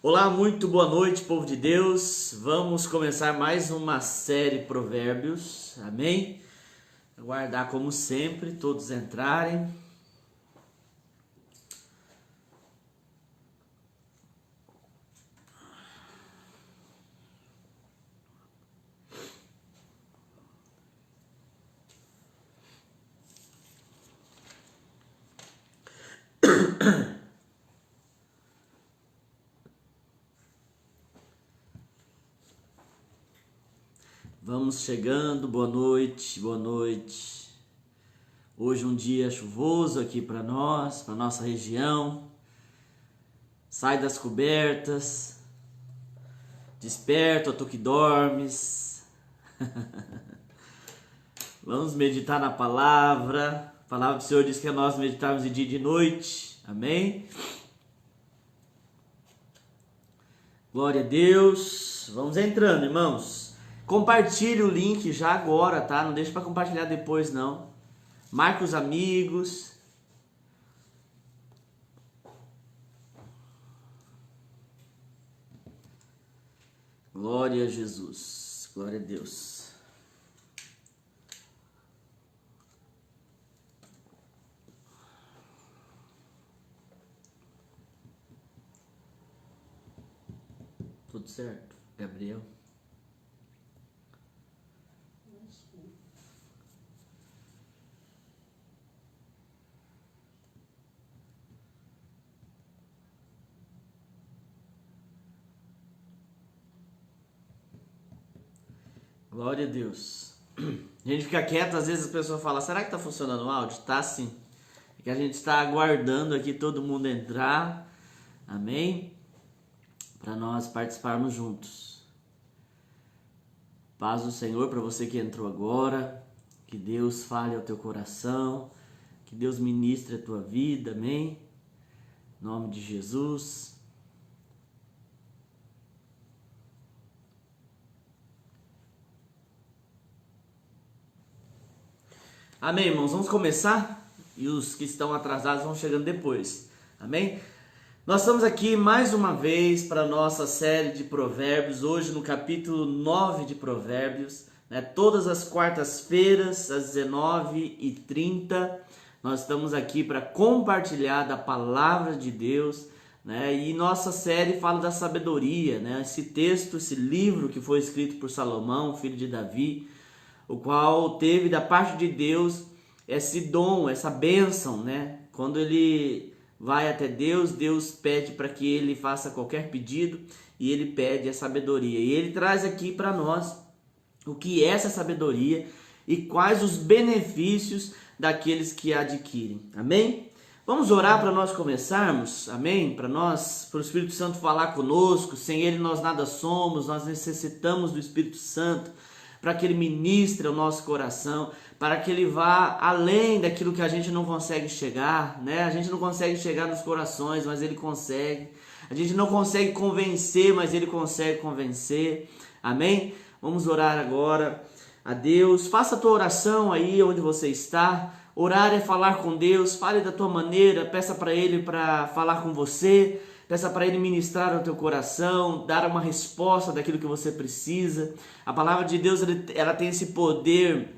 Olá, muito boa noite, povo de Deus. Vamos começar mais uma série Provérbios, amém? Aguardar como sempre, todos entrarem. Vamos chegando, boa noite, boa noite. Hoje um dia chuvoso aqui para nós, para nossa região. Sai das cobertas, desperta, tu que dormes. Vamos meditar na palavra. A palavra do Senhor diz que é nós meditarmos de dia e de noite, amém? Glória a Deus. Vamos entrando, irmãos. Compartilhe o link já agora, tá? Não deixa para compartilhar depois, não. Marque os amigos. Glória a Jesus. Glória a Deus. Tudo certo, Gabriel? Glória a Deus. A gente fica quieto, às vezes a pessoa fala, será que tá funcionando o áudio? Tá sim. É que a gente está aguardando aqui todo mundo entrar, amém? Para nós participarmos juntos. Paz do Senhor para você que entrou agora, que Deus fale ao teu coração, que Deus ministre a tua vida, amém? Em nome de Jesus. Amém, irmãos? Vamos começar? E os que estão atrasados vão chegando depois, amém? Nós estamos aqui mais uma vez para a nossa série de provérbios, hoje no capítulo 9 de provérbios, né? Todas as quartas-feiras, às 19h30, nós estamos aqui para compartilhar da palavra de Deus, né? E nossa série fala da sabedoria, né? Esse texto, esse livro que foi escrito por Salomão, filho de Davi, o qual teve da parte de Deus esse dom, essa bênção, né? Quando ele vai até Deus, Deus pede para que ele faça qualquer pedido e ele pede a sabedoria. E ele traz aqui para nós o que é essa sabedoria e quais os benefícios daqueles que a adquirem. Amém? Vamos orar para nós começarmos, amém? Para o Espírito Santo falar conosco. Sem ele nós nada somos, nós necessitamos do Espírito Santo para que ele ministre o nosso coração, para que ele vá além daquilo que a gente não consegue chegar, né? A gente não consegue chegar nos corações, mas ele consegue. A gente não consegue convencer, mas ele consegue convencer. Amém? Vamos orar agora a Deus. Faça a tua oração aí onde você está. Orar é falar com Deus. Fale da tua maneira, peça para ele para falar com você. Peça para ele ministrar no teu coração, dar uma resposta daquilo que você precisa. A palavra de Deus ela tem esse poder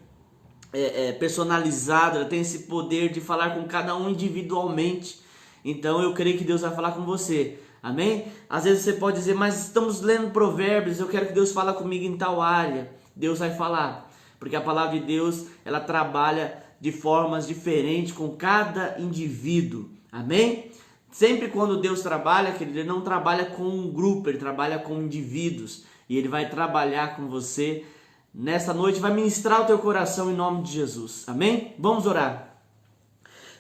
personalizado, ela tem esse poder de falar com cada um individualmente. Então eu creio que Deus vai falar com você. Amém? Às vezes você pode dizer, mas estamos lendo provérbios, eu quero que Deus fale comigo em tal área. Deus vai falar, porque a palavra de Deus ela trabalha de formas diferentes com cada indivíduo. Amém? Sempre quando Deus trabalha, querido, ele não trabalha com um grupo, ele trabalha com indivíduos. E ele vai trabalhar com você nessa noite, vai ministrar o teu coração em nome de Jesus. Amém? Vamos orar.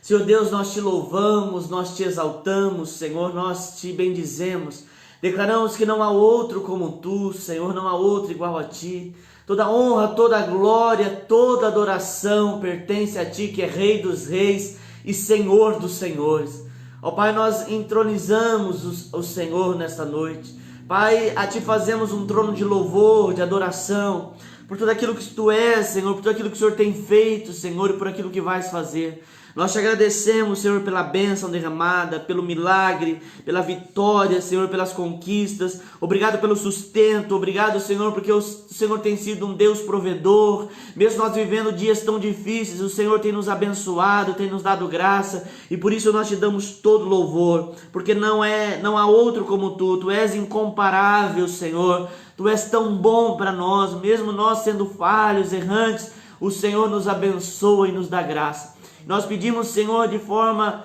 Senhor Deus, nós te louvamos, nós te exaltamos, Senhor, nós te bendizemos. Declaramos que não há outro como tu, Senhor, não há outro igual a ti. Toda honra, toda glória, toda adoração pertence a ti, que é Rei dos reis e Senhor dos senhores. Ó Pai, nós entronizamos o Senhor nesta noite. Pai, a Ti fazemos um trono de louvor, de adoração, por tudo aquilo que Tu és, Senhor, por tudo aquilo que o Senhor tem feito, Senhor, e por aquilo que vais fazer. Nós te agradecemos, Senhor, pela bênção derramada, pelo milagre, pela vitória, Senhor, pelas conquistas. Obrigado pelo sustento. Obrigado, Senhor, porque o Senhor tem sido um Deus provedor. Mesmo nós vivendo dias tão difíceis, o Senhor tem nos abençoado, tem nos dado graça. E por isso nós te damos todo louvor, porque não há outro como tu. Tu és incomparável, Senhor. Tu és tão bom para nós, mesmo nós sendo falhos, errantes. O Senhor nos abençoa e nos dá graça. Nós pedimos, Senhor, de forma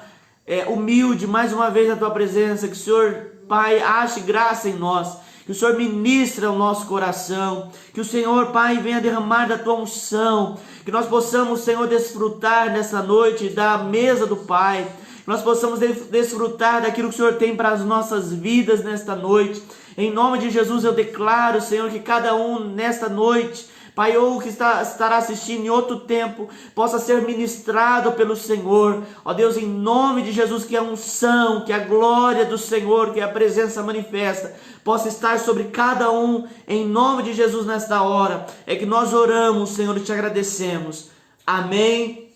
humilde, mais uma vez na Tua presença, que o Senhor, Pai, ache graça em nós, que o Senhor ministre ao nosso coração, que o Senhor, Pai, venha derramar da Tua unção, que nós possamos, Senhor, desfrutar nessa noite da mesa do Pai, que nós possamos desfrutar daquilo que o Senhor tem para as nossas vidas nesta noite. Em nome de Jesus eu declaro, Senhor, que cada um nesta noite, Pai, ou que estará assistindo em outro tempo, possa ser ministrado pelo Senhor. Ó Deus, em nome de Jesus, que a unção, que a glória do Senhor, que a presença manifesta, possa estar sobre cada um, em nome de Jesus nesta hora. É que nós oramos, Senhor, e te agradecemos. Amém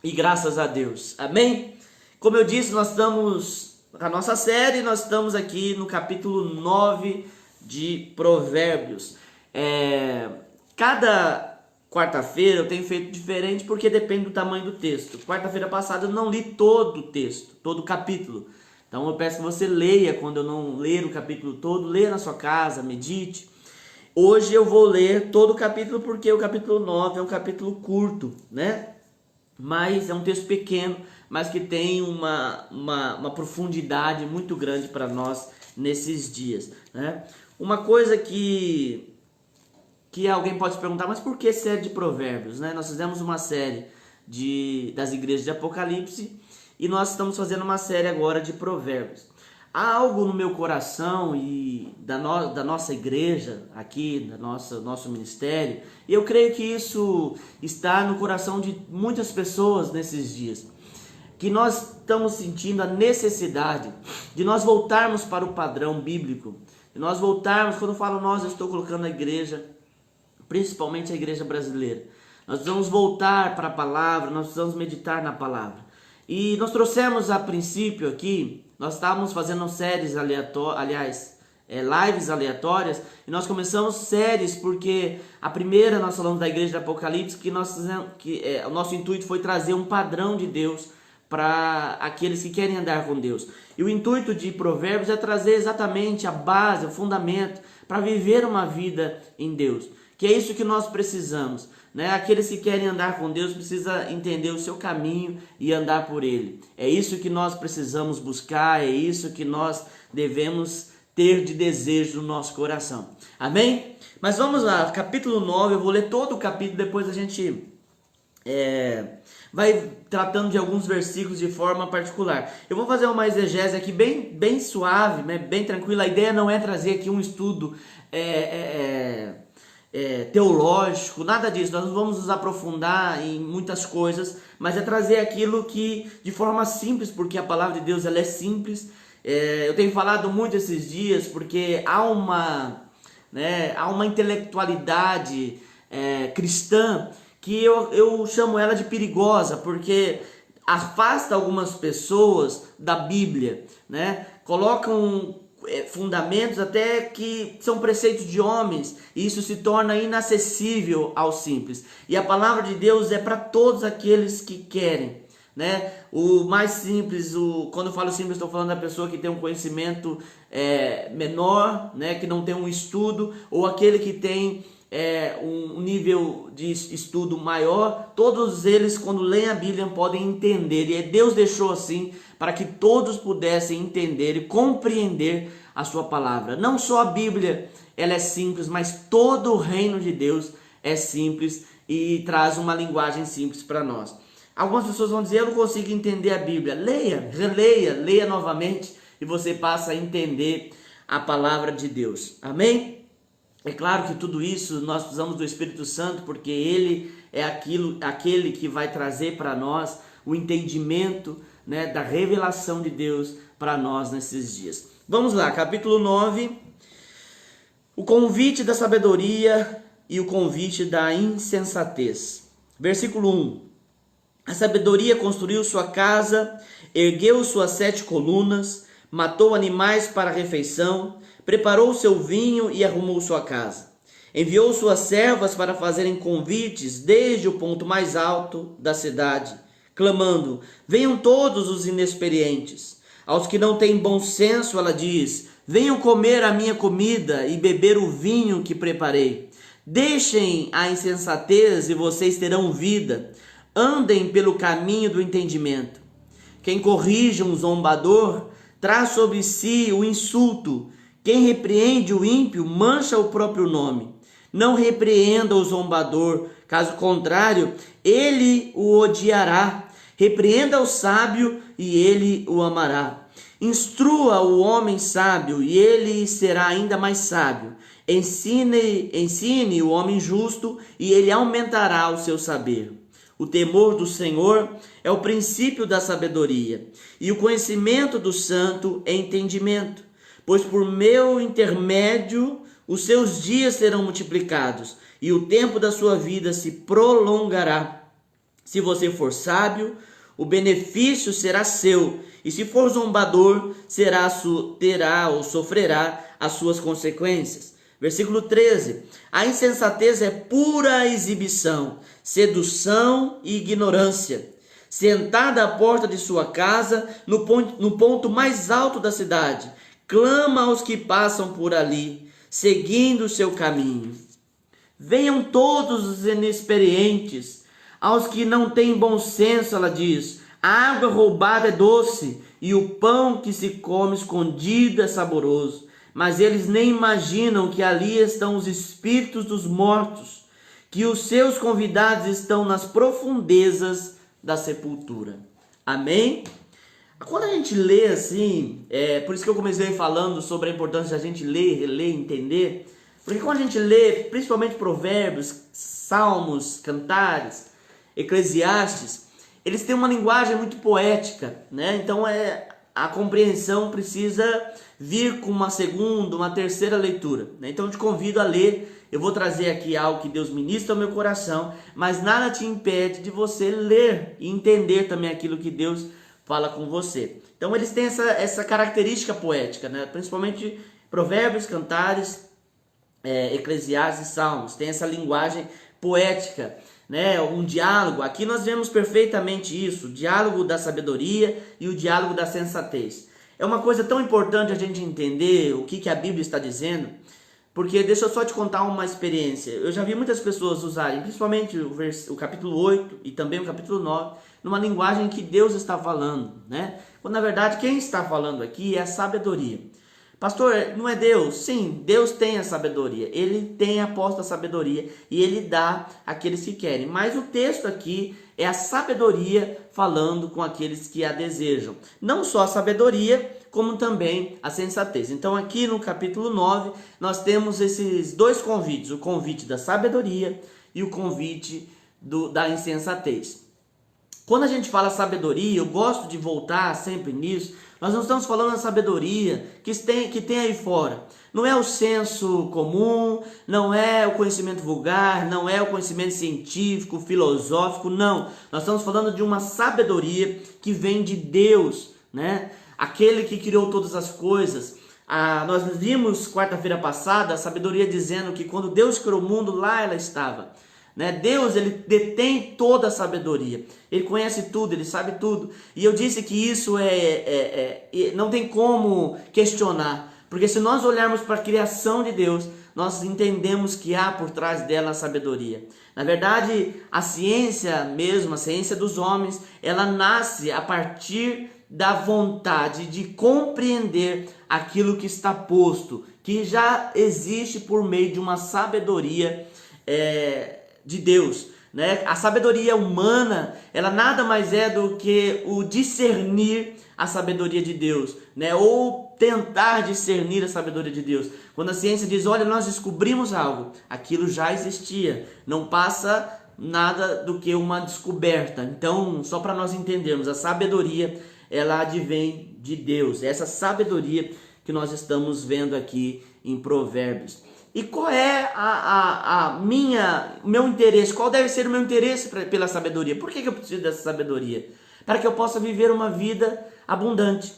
e graças a Deus. Amém? Como eu disse, nós estamos, a nossa série, nós estamos aqui no capítulo 9 de Provérbios. Cada quarta-feira eu tenho feito diferente porque depende do tamanho do texto. Quarta-feira passada eu não li todo o texto, todo o capítulo. Então eu peço que você leia quando eu não ler o capítulo todo, leia na sua casa, medite. Hoje eu vou ler todo o capítulo porque o capítulo 9 é um capítulo curto, né? Mas é um texto pequeno, mas que tem uma profundidade muito grande para nós nesses dias, né? Uma coisa que alguém pode se perguntar, mas por que série de provérbios, né? Nós fizemos uma série das igrejas de Apocalipse e nós estamos fazendo uma série agora de provérbios. Há algo no meu coração e da nossa igreja aqui, nosso ministério, e eu creio que isso está no coração de muitas pessoas nesses dias, que nós estamos sentindo a necessidade de nós voltarmos para o padrão bíblico, de nós voltarmos, quando eu falo nós, eu estou colocando a igreja, principalmente a igreja brasileira. Nós precisamos voltar para a palavra, nós precisamos meditar na palavra. E nós trouxemos a princípio aqui, nós estávamos fazendo séries lives aleatórias, e nós começamos séries porque a primeira nós falamos da igreja de Apocalipse, o nosso intuito foi trazer um padrão de Deus para aqueles que querem andar com Deus. E o intuito de Provérbios é trazer exatamente a base, o fundamento, para viver uma vida em Deus. Que é isso que nós precisamos, né? Aqueles que querem andar com Deus precisam entender o seu caminho e andar por ele. É isso que nós precisamos buscar, é isso que nós devemos ter de desejo no nosso coração. Amém? Mas vamos lá, capítulo 9, eu vou ler todo o capítulo, depois a gente vai tratando de alguns versículos de forma particular. Eu vou fazer uma exegese aqui bem suave, né? Bem tranquila. A ideia não é trazer aqui um estudo teológico, nada disso. Nós não vamos nos aprofundar em muitas coisas, mas é trazer aquilo que de forma simples, porque a palavra de Deus ela é simples. Eu tenho falado muito esses dias porque há uma intelectualidade cristã que eu chamo ela de perigosa, porque afasta algumas pessoas da Bíblia, né? Colocam fundamentos até que são preceitos de homens, e isso se torna inacessível ao simples. E a palavra de Deus é para todos aqueles que querem, né? O mais simples, quando eu falo simples, estou falando da pessoa que tem um conhecimento menor, né? Que não tem um estudo, ou aquele que tem um nível de estudo maior. Todos eles, quando leem a Bíblia, podem entender, e Deus deixou assim para que todos pudessem entender e compreender a sua palavra. Não só a Bíblia ela é simples, mas todo o reino de Deus é simples e traz uma linguagem simples para nós. Algumas pessoas vão dizer: eu não consigo entender a Bíblia. Leia, releia, leia novamente e você passa a entender a palavra de Deus. Amém? É claro que tudo isso nós precisamos do Espírito Santo, porque Ele é aquele que vai trazer para nós o entendimento, né, da revelação de Deus para nós nesses dias. Vamos lá, capítulo 9, o convite da sabedoria e o convite da insensatez. Versículo 1. A sabedoria construiu sua casa, ergueu suas 7 colunas, matou animais para a refeição, preparou seu vinho e arrumou sua casa. Enviou suas servas para fazerem convites desde o ponto mais alto da cidade, clamando: venham todos os inexperientes. Aos que não têm bom senso, ela diz: venham comer a minha comida e beber o vinho que preparei. Deixem a insensatez e vocês terão vida. Andem pelo caminho do entendimento. Quem corrige um zombador traz sobre si o insulto. Quem repreende o ímpio mancha o próprio nome. Não repreenda o zombador, caso contrário, ele o odiará. Repreenda o sábio e ele o amará. Instrua o homem sábio e ele será ainda mais sábio. Ensine o homem justo e ele aumentará o seu saber. O temor do Senhor é o princípio da sabedoria, e o conhecimento do santo é entendimento, pois por meu intermédio os seus dias serão multiplicados, e o tempo da sua vida se prolongará. Se você for sábio, o benefício será seu, e se for zombador, terá ou sofrerá as suas consequências. Versículo 13: a insensatez é pura exibição, sedução e ignorância. Sentada à porta de sua casa, no ponto mais alto da cidade, clama aos que passam por ali, seguindo o seu caminho. Venham todos os inexperientes, aos que não têm bom senso, ela diz: a água roubada é doce, e o pão que se come escondido é saboroso. Mas eles nem imaginam que ali estão os espíritos dos mortos, que os seus convidados estão nas profundezas da sepultura. Amém? Quando a gente lê assim, por isso que eu comecei falando sobre a importância de a gente ler, reler, entender, porque quando a gente lê, principalmente Provérbios, Salmos, Cantares, Eclesiastes, eles têm uma linguagem muito poética, né? Então a compreensão precisa vir com uma segunda, uma terceira leitura, né? Então eu te convido a ler. Eu vou trazer aqui algo que Deus ministra ao meu coração, mas nada te impede de você ler e entender também aquilo que Deus fala com você. Então eles têm essa característica poética, né? Principalmente Provérbios, Cantares, Eclesiastes e Salmos, tem essa linguagem poética, né? Um diálogo. Aqui nós vemos perfeitamente isso, o diálogo da sabedoria e o diálogo da sensatez. É uma coisa tão importante a gente entender o que a Bíblia está dizendo, porque deixa eu só te contar uma experiência. Eu já vi muitas pessoas usarem, principalmente o capítulo 8 e também o capítulo 9, numa linguagem que Deus está falando, né? Quando na verdade quem está falando aqui é a sabedoria. Pastor, não é Deus? Sim, Deus tem a sabedoria. Ele tem a posta da sabedoria e Ele dá àqueles que querem. Mas o texto aqui é a sabedoria falando com aqueles que a desejam. Não só a sabedoria, como também a sensatez. Então aqui no capítulo 9, nós temos esses dois convites. O convite da sabedoria e o convite da insensatez. Quando a gente fala sabedoria, eu gosto de voltar sempre nisso. Nós não estamos falando da sabedoria que tem aí fora. Não é o senso comum, não é o conhecimento vulgar, não é o conhecimento científico, filosófico, não. Nós estamos falando de uma sabedoria que vem de Deus, né? Aquele que criou todas as coisas. Nós vimos quarta-feira passada a sabedoria dizendo que quando Deus criou o mundo, lá ela estava. Né? Deus, ele detém toda a sabedoria, ele conhece tudo, ele sabe tudo, e eu disse que isso não tem como questionar, porque se nós olharmos para a criação de Deus, nós entendemos que há por trás dela a sabedoria. Na verdade, a ciência mesmo, a ciência dos homens, ela nasce a partir da vontade de compreender aquilo que está posto, que já existe por meio de uma sabedoria de Deus, né? A sabedoria humana, ela nada mais é do que o discernir a sabedoria de Deus, né? Ou tentar discernir a sabedoria de Deus. Quando a ciência diz, olha, nós descobrimos algo, aquilo já existia, não passa nada do que uma descoberta. Então, só para nós entendermos, a sabedoria, ela advém de Deus, essa sabedoria que nós estamos vendo aqui em Provérbios. E qual é o meu interesse? Qual deve ser o meu interesse pela sabedoria? Por que eu preciso dessa sabedoria? Para que eu possa viver uma vida abundante.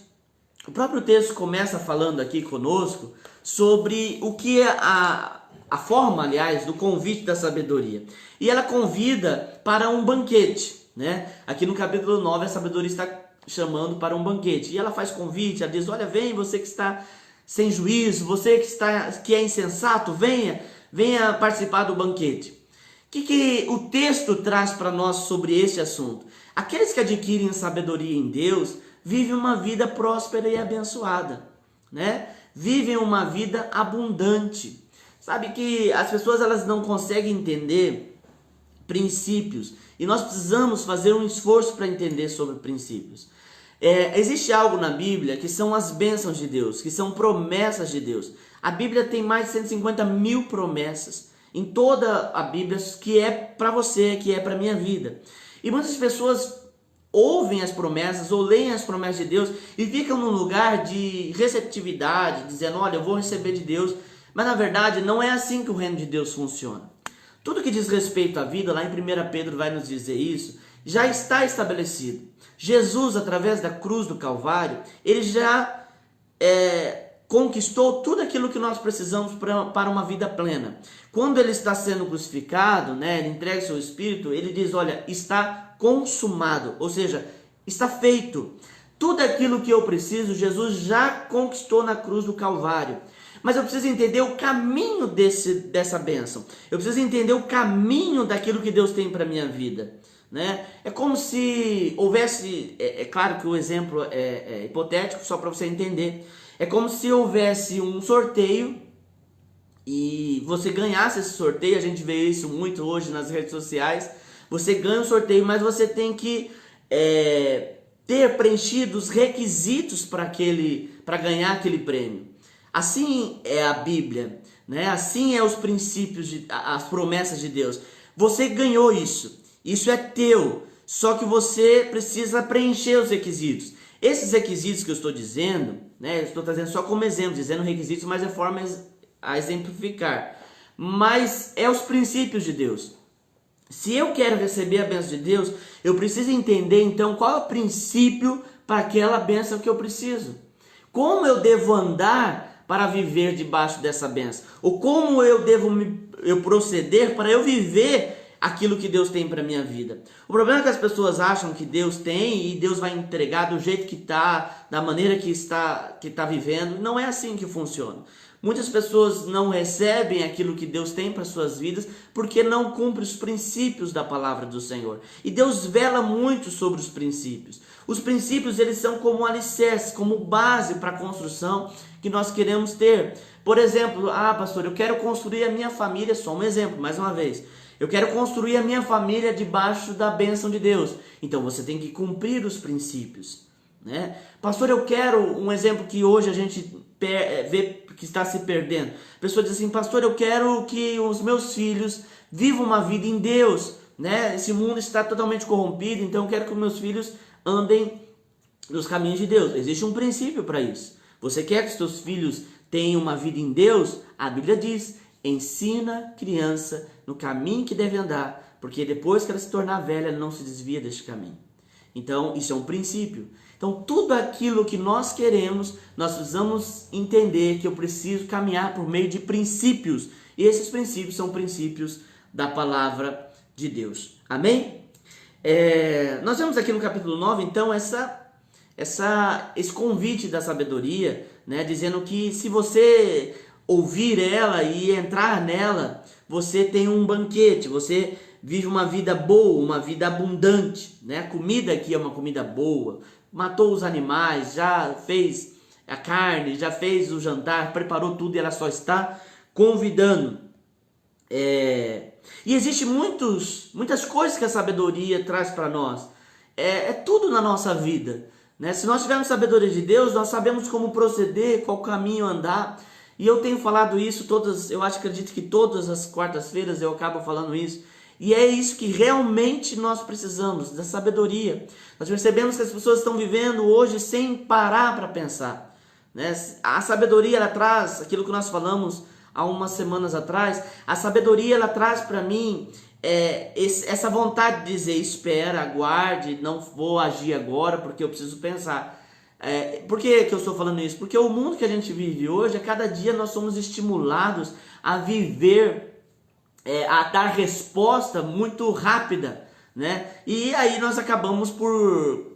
O próprio texto começa falando aqui conosco sobre o que é a forma, aliás, do convite da sabedoria. E ela convida para um banquete, né? Aqui no capítulo 9, a sabedoria está chamando para um banquete. E ela faz convite, ela diz, olha, vem você que está sem juízo, você que é insensato, venha participar do banquete. O que o texto traz para nós sobre este assunto? Aqueles que adquirem sabedoria em Deus vivem uma vida próspera e abençoada, né? Vivem uma vida abundante. Sabe que as pessoas elas não conseguem entender princípios e nós precisamos fazer um esforço para entender sobre princípios. Existe algo na Bíblia que são as bênçãos de Deus, que são promessas de Deus. A Bíblia tem mais de 150 mil promessas em toda a Bíblia que é para você, que é para a minha vida. E muitas pessoas ouvem as promessas ou leem as promessas de Deus e ficam num lugar de receptividade, dizendo, olha, eu vou receber de Deus. Mas na verdade não é assim que o reino de Deus funciona. Tudo que diz respeito à vida, lá em 1 Pedro vai nos dizer isso, já está estabelecido. Jesus, através da cruz do Calvário, ele já conquistou tudo aquilo que nós precisamos para uma vida plena. Quando ele está sendo crucificado, né, ele entrega seu espírito, ele diz, olha, está consumado, ou seja, está feito. Tudo aquilo que eu preciso, Jesus já conquistou na cruz do Calvário. Mas eu preciso entender o caminho dessa bênção. Eu preciso entender o caminho daquilo que Deus tem para a minha vida. Né? É como se houvesse, claro que o exemplo é hipotético, só para você entender. É como se houvesse um sorteio e você ganhasse esse sorteio. A gente vê isso muito hoje nas redes sociais. Você ganha um sorteio, mas você tem que ter preenchido os requisitos para ganhar aquele prêmio. Assim é a Bíblia, né? Assim é os princípios, as promessas de Deus. Você ganhou isso, isso é teu, só que você precisa preencher os requisitos. Esses requisitos que eu estou dizendo, né? Eu estou trazendo só como exemplo, dizendo requisitos, mas é forma a exemplificar. Mas é os princípios de Deus. Se eu quero receber a bênção de Deus, eu preciso entender então qual é o princípio para aquela bênção que eu preciso. Como eu devo andar para viver debaixo dessa bênção? Ou como eu devo proceder para eu viver aquilo que Deus tem para a minha vida? O problema é que as pessoas acham que Deus tem e Deus vai entregar do jeito que está, da maneira que está vivendo. Não é assim que funciona. Muitas pessoas não recebem aquilo que Deus tem para suas vidas porque não cumprem os princípios da palavra do Senhor. E Deus vela muito sobre os princípios. Os princípios, eles são como alicerce, como base para a construção que nós queremos ter. Por exemplo, pastor, eu quero construir a minha família, só um exemplo, mais uma vez. Eu quero construir a minha família debaixo da bênção de Deus. Então você tem que cumprir os princípios, né? Pastor, eu quero um exemplo que hoje a gente vê que está se perdendo. A pessoa diz assim, pastor, eu quero que os meus filhos vivam uma vida em Deus, né? Esse mundo está totalmente corrompido, então eu quero que os meus filhos andem nos caminhos de Deus. Existe um princípio para isso. Você quer que os seus filhos tenham uma vida em Deus? A Bíblia diz, ensina a criança no caminho que deve andar, porque depois que ela se tornar velha, ela não se desvia deste caminho. Então, isso é um princípio. Então, tudo aquilo que nós queremos, nós precisamos entender que eu preciso caminhar por meio de princípios. E esses princípios são princípios da palavra de Deus. Amém? Nós vemos aqui no capítulo 9, então, esse convite da sabedoria, né, dizendo que se você ouvir ela e entrar nela, você tem um banquete, você vive uma vida boa, uma vida abundante, né? A comida aqui é uma comida boa, matou os animais, já fez a carne, já fez o jantar, preparou tudo e ela só está convidando. E existe muitas coisas que a sabedoria traz para nós. É tudo na nossa vida, né? Se nós tivermos sabedoria de Deus, nós sabemos como proceder, qual caminho andar. E eu tenho falado isso acredito que todas as quartas-feiras eu acabo falando isso. E é isso que realmente nós precisamos, da sabedoria. Nós percebemos que as pessoas estão vivendo hoje sem parar para pensar, né? A sabedoria, ela traz aquilo que nós falamos há umas semanas atrás. A sabedoria, ela traz para mim essa vontade de dizer: espera, aguarde, não vou agir agora porque eu preciso pensar. Por que eu estou falando isso? Porque o mundo que a gente vive hoje, a cada dia nós somos estimulados a viver, a dar resposta muito rápida, né? E aí nós acabamos por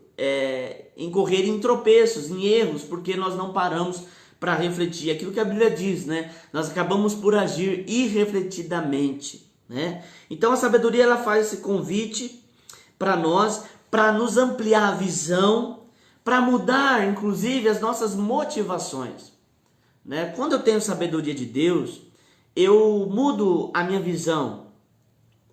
incorrer em tropeços, em erros, porque nós não paramos para refletir aquilo que a Bíblia diz, né? Nós acabamos por agir irrefletidamente, né? Então a sabedoria, ela faz esse convite para nós, para nos ampliar a visão, para mudar inclusive as nossas motivações, né? Quando eu tenho sabedoria de Deus, eu mudo a minha visão,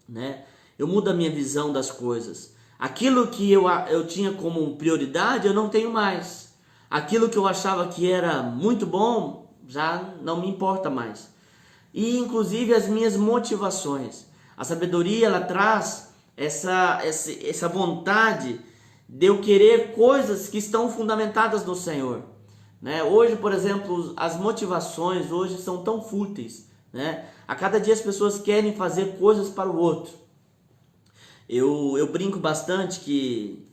né? Eu mudo a minha visão das coisas. Aquilo que eu tinha como prioridade, eu não tenho mais. Aquilo que eu achava que era muito bom, já não me importa mais. E inclusive as minhas motivações. A sabedoria, ela traz essa vontade de eu querer coisas que estão fundamentadas no Senhor, né? Hoje, por exemplo, as motivações hoje são tão fúteis, né? A cada dia as pessoas querem fazer coisas para o outro. Eu brinco bastante que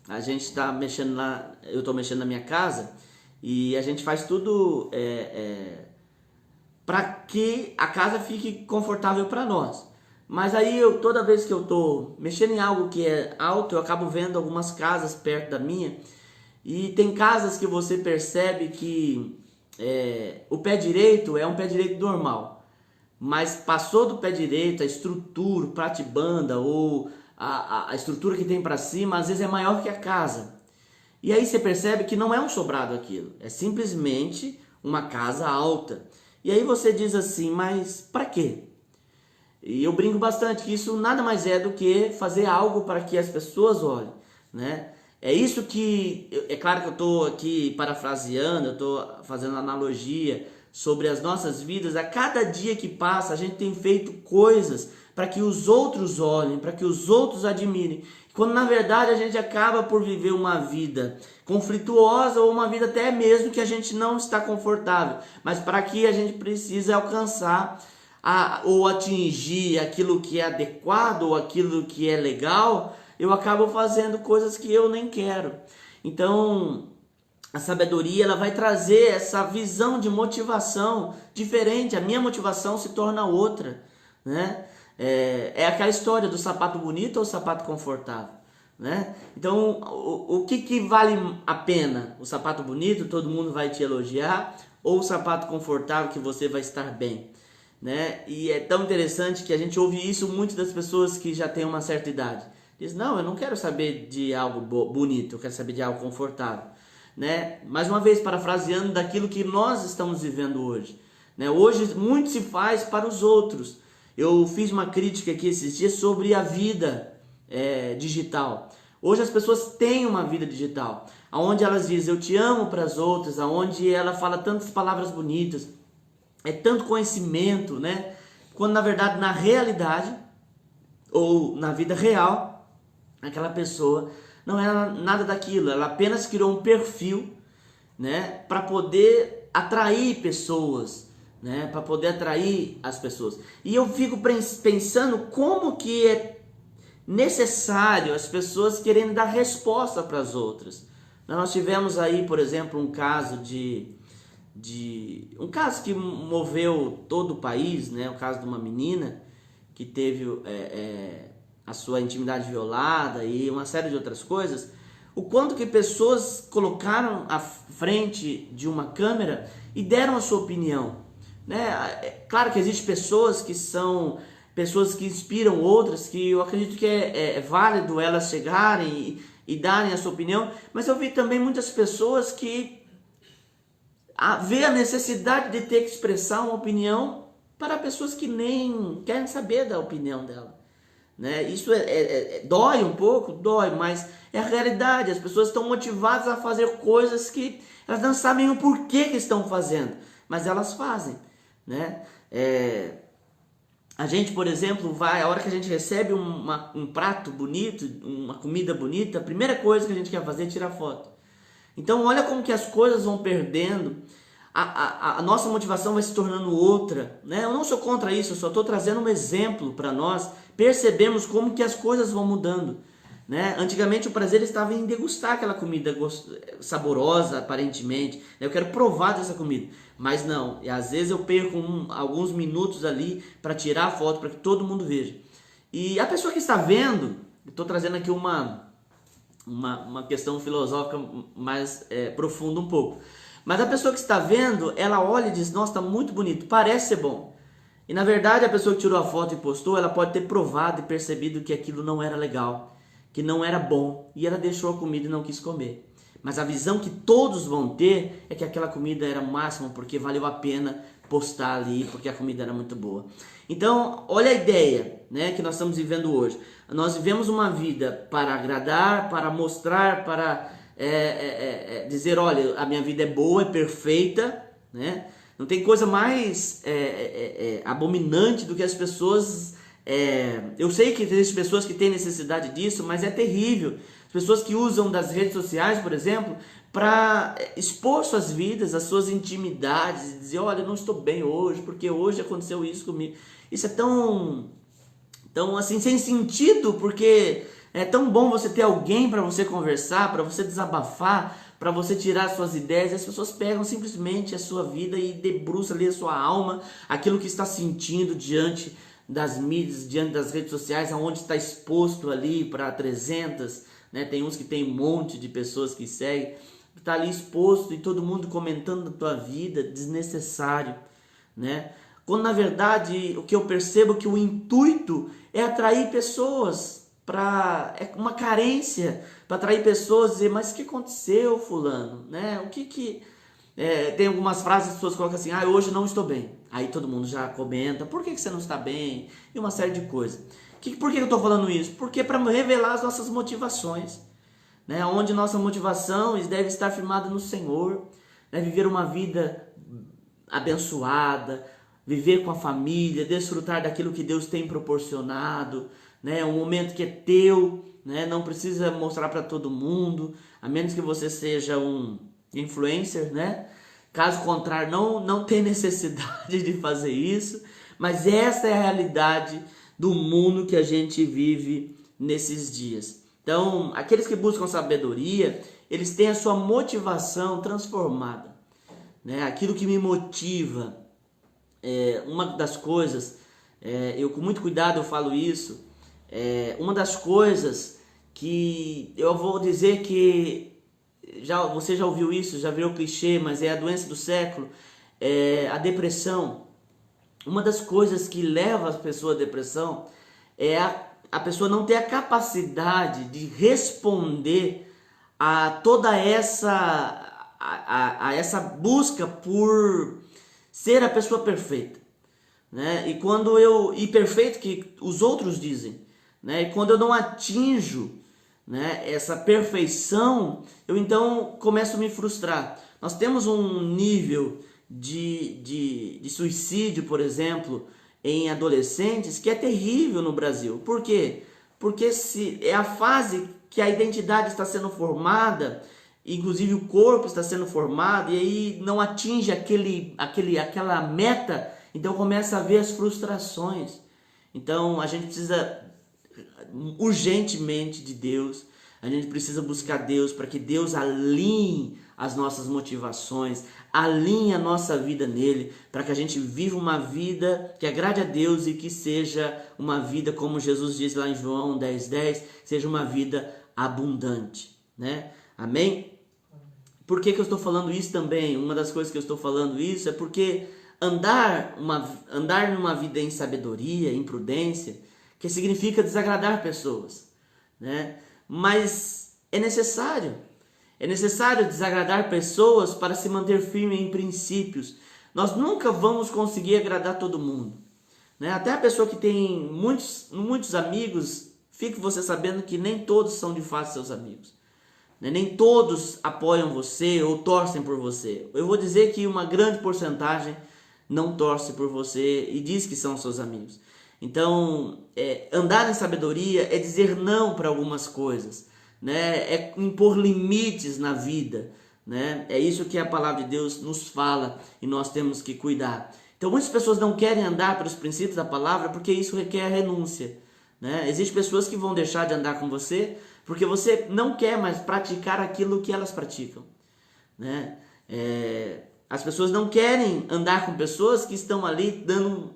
a gente está mexendo lá, eu estou mexendo na minha casa e a gente faz tudo para que a casa fique confortável para nós. Mas aí toda vez que eu estou mexendo em algo que é alto, eu acabo vendo algumas casas perto da minha, e tem casas que você percebe que o pé direito é um pé direito normal, mas passou do pé direito, a estrutura, o platibanda ou a estrutura que tem para cima, às vezes é maior que a casa. E aí você percebe que não é um sobrado aquilo, é simplesmente uma casa alta. E aí você diz assim: mas para quê? E eu brinco bastante que isso nada mais é do que fazer algo para que as pessoas olhem, né? É isso que, é claro que eu estou aqui parafraseando, eu estou fazendo analogia sobre as nossas vidas. A cada dia que passa, a gente tem feito coisas para que os outros olhem, para que os outros admirem, quando na verdade a gente acaba por viver uma vida conflituosa ou uma vida até mesmo que a gente não está confortável, mas para que a gente precisa alcançar ou atingir aquilo que é adequado ou aquilo que é legal, eu acabo fazendo coisas que eu nem quero. Então a sabedoria, ela vai trazer essa visão de motivação diferente. A minha motivação se torna outra, né? É aquela história do sapato bonito ou sapato confortável, né? Então o que vale a pena? O sapato bonito, todo mundo vai te elogiar, ou o sapato confortável que você vai estar bem, né? E é tão interessante que a gente ouve isso muito das pessoas que já têm uma certa idade. Diz: não, eu não quero saber de algo bonito, eu quero saber de algo confortável, né? Mais uma vez, parafraseando daquilo que nós estamos vivendo hoje, né? Hoje muito se faz para os outros. Eu fiz uma crítica aqui esses dias sobre a vida digital. Hoje as pessoas têm uma vida digital, onde elas dizem eu te amo para as outras, onde ela fala tantas palavras bonitas, é tanto conhecimento, né? Quando na verdade, na realidade ou na vida real, aquela pessoa não era nada daquilo. Ela apenas criou um perfil, né, para poder atrair pessoas, né, para poder atrair as pessoas. E eu fico pensando como que é necessário as pessoas querendo dar resposta para as outras. Nós tivemos aí, por exemplo, um caso um caso que moveu todo o país, né? O caso de uma menina que teve a sua intimidade violada e uma série de outras coisas. O quanto que pessoas colocaram à frente de uma câmera e deram a sua opinião, né? É claro que existem pessoas que são pessoas que inspiram outras, que eu acredito que é válido elas chegarem e darem a sua opinião, mas eu vi também muitas pessoas que vê a necessidade de ter que expressar uma opinião para pessoas que nem querem saber da opinião dela, né? Isso dói um pouco, dói, mas é a realidade. As pessoas estão motivadas a fazer coisas que elas não sabem o porquê que estão fazendo, mas elas fazem, né? A gente, por exemplo, a hora que a gente recebe um prato bonito, uma comida bonita, a primeira coisa que a gente quer fazer é tirar foto. Então olha como que as coisas vão perdendo, a nossa motivação vai se tornando outra, né? Eu não sou contra isso, eu só estou trazendo um exemplo para nós percebemos como que as coisas vão mudando, né? Antigamente o prazer estava em degustar aquela comida saborosa, aparentemente. Eu quero provar dessa comida, mas não. E às vezes eu perco alguns minutos ali para tirar a foto, para que todo mundo veja. E a pessoa que está vendo, estou trazendo aqui uma questão filosófica mais profunda um pouco. Mas a pessoa que está vendo, ela olha e diz, nossa, está muito bonito, parece ser bom. E na verdade a pessoa que tirou a foto e postou, ela pode ter provado e percebido que aquilo não era legal, que não era bom, e ela deixou a comida e não quis comer. Mas a visão que todos vão ter é que aquela comida era o máximo, porque valeu a pena postar ali, porque a comida era muito boa. Então, olha a ideia, né, que nós estamos vivendo hoje. Nós vivemos uma vida para agradar, para mostrar, para dizer, olha, a minha vida é boa, é perfeita, né? Não tem coisa mais abominante do que as pessoas... eu sei que existem pessoas que têm necessidade disso, mas é terrível. As pessoas que usam das redes sociais, por exemplo, para expor suas vidas, as suas intimidades, e dizer, olha, eu não estou bem hoje, porque hoje aconteceu isso comigo. Isso é tão assim, sem sentido, porque é tão bom você ter alguém para você conversar, para você desabafar, para você tirar suas ideias. E as pessoas pegam simplesmente a sua vida e debruçam ali a sua alma, aquilo que está sentindo diante das mídias, diante das redes sociais, aonde está exposto ali para 300, né? Tem uns que tem um monte de pessoas que seguem, está ali exposto e todo mundo comentando da tua vida, desnecessário, né? Quando na verdade o que eu percebo é que o intuito é atrair pessoas é uma carência, para atrair pessoas e dizer, mas o que aconteceu, fulano, né? Tem algumas frases que as pessoas colocam assim, hoje não estou bem. Aí todo mundo já comenta, por que você não está bem? E uma série de coisas. Por que eu estou falando isso? Porque é para revelar as nossas motivações, né? Onde nossa motivação deve estar firmada no Senhor, né? Viver uma vida abençoada, viver com a família, desfrutar daquilo que Deus tem proporcionado, né? Um momento que é teu, né? Não precisa mostrar para todo mundo, a menos que você seja um influencer, né? Caso contrário, não tem necessidade de fazer isso, mas essa é a realidade do mundo que a gente vive nesses dias. Então, aqueles que buscam sabedoria, eles têm a sua motivação transformada, né? Aquilo que me motiva, uma das coisas, eu com muito cuidado eu falo isso, uma das coisas que eu vou dizer que você já ouviu isso, já virou clichê, mas é a doença do século, a depressão. Uma das coisas que leva a pessoa à depressão é a pessoa não ter a capacidade de responder a toda essa busca por ser a pessoa perfeita, né? E perfeito que os outros dizem, né? E quando eu não atinjo, né, essa perfeição, eu então começo a me frustrar. Nós temos um nível de suicídio, por exemplo, em adolescentes que é terrível no Brasil. Por quê? Porque é a fase que a identidade está sendo formada, inclusive o corpo está sendo formado, e aí não atinge aquela meta, então começa a haver as frustrações. Então a gente precisa urgentemente de Deus, a gente precisa buscar Deus para que Deus alinhe as nossas motivações, alinhe a nossa vida nele, para que a gente viva uma vida que agrade a Deus e que seja uma vida, como Jesus diz lá em João 10:10, seja uma vida abundante, né? Amém? Por que eu estou falando isso também? Uma das coisas que eu estou falando isso é porque andar numa vida em sabedoria, em prudência, que significa desagradar pessoas, né? Mas é necessário desagradar pessoas para se manter firme em princípios. Nós nunca vamos conseguir agradar todo mundo, né? Até a pessoa que tem muitos amigos, fique você sabendo que nem todos são de fato seus amigos, né? Nem todos apoiam você ou torcem por você. Eu vou dizer que uma grande porcentagem não torce por você e diz que são seus amigos. Então, andar em sabedoria é dizer não para algumas coisas, né? É impor limites na vida, né? É isso que a palavra de Deus nos fala e nós temos que cuidar. Então muitas pessoas não querem andar pelos princípios da palavra porque isso requer renúncia, né? Existem pessoas que vão deixar de andar com você porque você não quer mais praticar aquilo que elas praticam, né? As pessoas não querem andar com pessoas que estão ali dando